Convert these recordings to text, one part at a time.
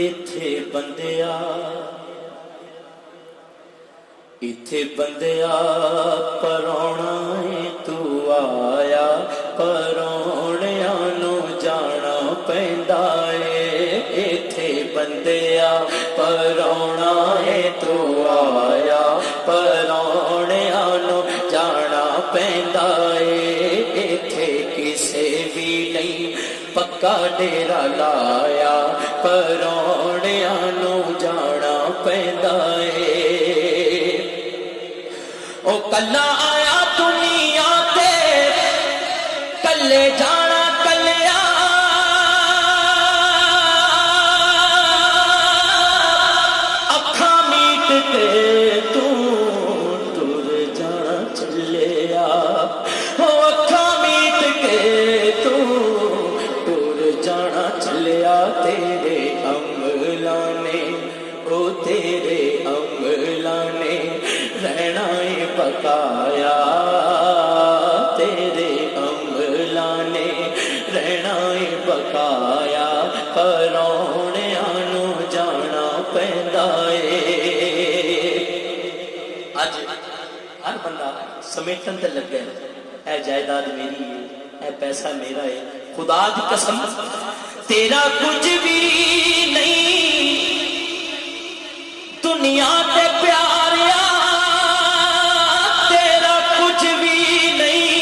इत्थे बंदिया परौना है तू आया परौणिया नू जाना पैंदा है इत्थे बंदिया परौना है तू आया परौणिया नू जाना पैंदा है इत्थे किसे भी नहीं पक्का डेरा लाया परौणिया नू जाना पैंदा है ओ कल्ला आया दुनिया ते कल्ले जाना कल्लिया अखा मीट के तू टुर जाना चलिया ओ अखा मीट के तू टुर जाना चलिया तेरे अमला ने ओ तेरे अमला ने रहना पकाया तेरे अमला ने रहना पकाया परौणिया नू जाना पैंदा है। अज हर बंदा समेटन ते लगे ऐ जायदाद मेरी है ऐ पैसा मेरा है खुदा दी कसम तेरा कुछ भी नहीं दुनिया ते प्यारिया तेरा कुछ भी नहीं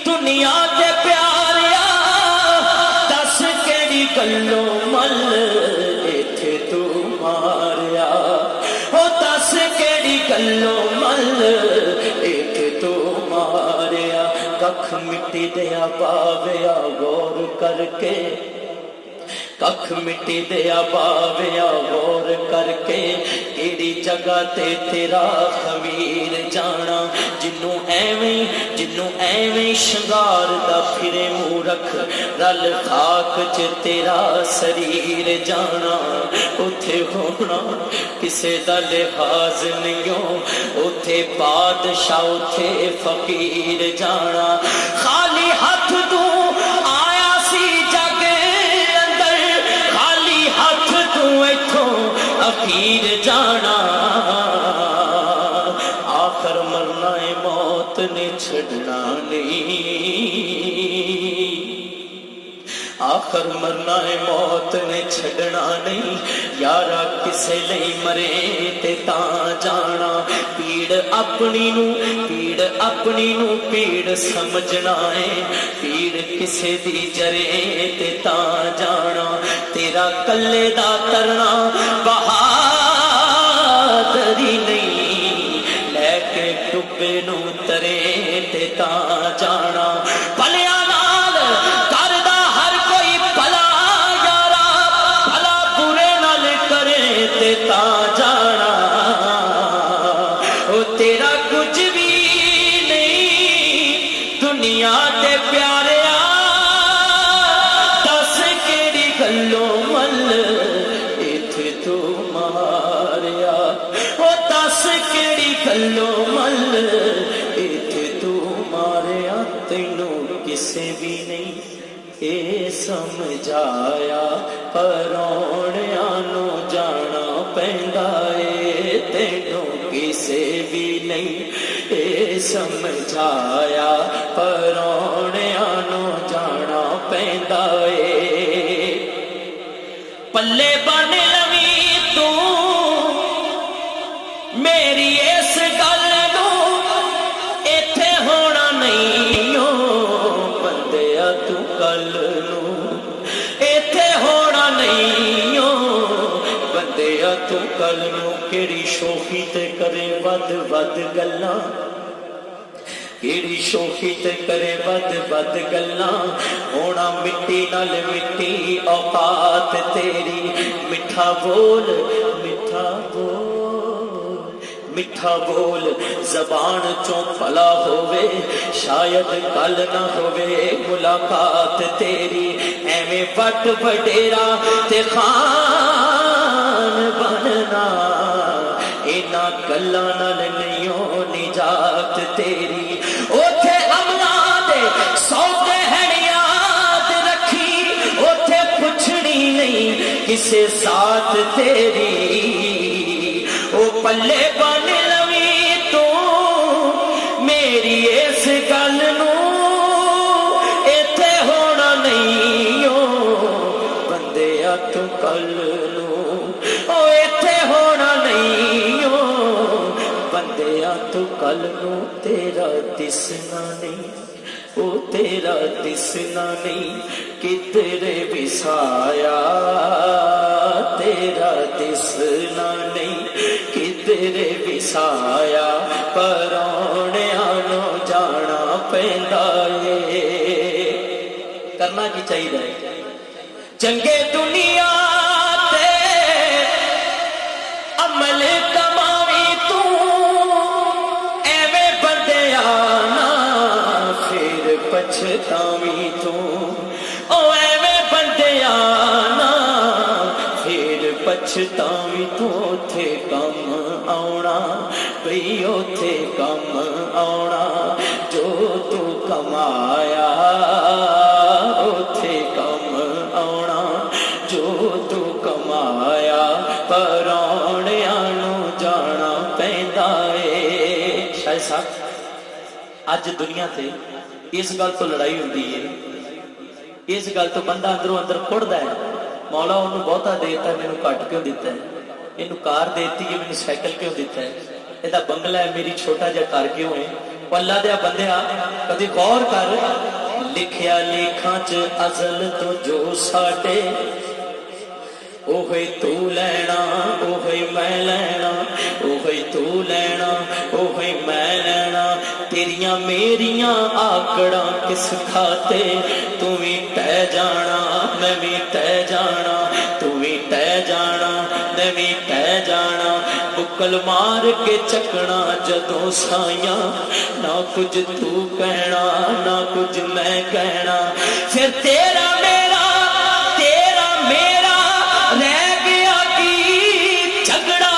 दुनिया ते प्यारिया दस केड़ी गल्लों मल इत्थे तू मारिया ओ दस केड़ी गल्लों मल इत्थे तू मारिया कख मिट्टी दिया पाविया गौर करके कख मिट्टी दिया पाविया गौर करके केड़ी जगह ते तेरा खमीर जाना जिन्नू एवें शंगार दा फिरे मूरख रल खाक च तेरा शरीर जाना उथे होना किसे दा लिहाज नहीं उथे बादशाह उथे फकीर जाना खाली हाथ तू आया सी जग अखीर जाना आखर मरना है मौत ने छड़ना नहीं आखर मरना है मौत ने छड़ना नहीं यारा किसे लई मरे ते तां जाना पीड़ अपनी नू पीड़ समझना है पीड़ किसे दी जरे ते तां जाना तेरा कल्ले दा तरना बहादुरी नहीं लैके डुबे नू तरे ते तां जाना भलिया नाल करदा हर कोई भला यारा भला बुरे नाल करे ते तां जाना ओ तेरा कुछ भी नहीं दुनिया ते प्यारिया दस केड़ी गल्लों मल इत्थे तू मारिया ओ दस केड़ी गल्लों मल इत्थे तू मारिया तैनू किसे भी नहीं ए समझाया परौणिया नू जाना पैंदा है तैनू किसे भी नहीं ए समझाया परौणिया नू जाना पैंदा है पल्ले बन लवी तू मेरी इस गल नू इत्थे होना नहीं ओ बंदिया तू कल नू इत्थे होना नहीं ओ बंदिया तू कल नू केड़ी शोखी ते करे वध वध गल्लां केड़ी शोखी ते करे वध गल्लां होना मिट्टी नाल मिट्टी औकात तेरी मिठा बोल मिठा बोल जबान चों फला होवे शायद कल ना होवे मुलाकात तेरी एवें वट वडेरा ते खान बनना इना गल्लां नाल नहीं निजात तेरी ओथे अमला दे सौदे हड़ियां ते रखी ओथे पुछनी नहीं किसे साथ तेरी ओ पल्ले बन लवी तू मेरी इस गल नू इत्थे होना नहीं ओ बंदिया तू कल नू ओ इत्थे होना नहीं ओ बंदिया तू कल नू तेरा दिसना नहीं ओ तेरा दिसना नहीं किधरे विसाया तेरा दिसना नहीं किधरे विसाया परौणिया नू जाना पैंदा ए करना की चाहिए चंगे दुनिया ते अमल कमावी तू एवें बंदिया ना फिर पछतावी तू ओ एवें बंदिया ना फिर पछतावी तू उथे कम आउणा भई उथे कम आउणा जो तू कमाया उथे कम आउणा जो तू कमाया परौणिया नू जाना पैंदा ए शायद साहब अज दुनिया ते इस गल तो लड़ाई होती है इस गल तो बंदा अंदरों अंदर कुड़दा है मौला उन्होंने बहुता देता मैनू घट क्यों दिता है इनू कार देती है मैनू साइकिल क्यों दिता है इहदा बंगला है मेरी छोटा जिहा घर क्यों है अल्लाह दे बंदिया कदी गौर कर लिखिया लेखां च अज़ल तो जो साडे ओहे तू लैना ओहे मैं लैना ओहे तू लैना ओहे मैं लैना तेरिया मेरिया आकड़ा किस खाते तू भी तै जाना मैं भी तै जाना तू भी तै जाना मैं भी तै जाना बुक्कल मार के चकना जदों साइया ना कुछ तू कहना ना कुछ मैं कहना फिर तेरा मेरा रह गया की झगड़ा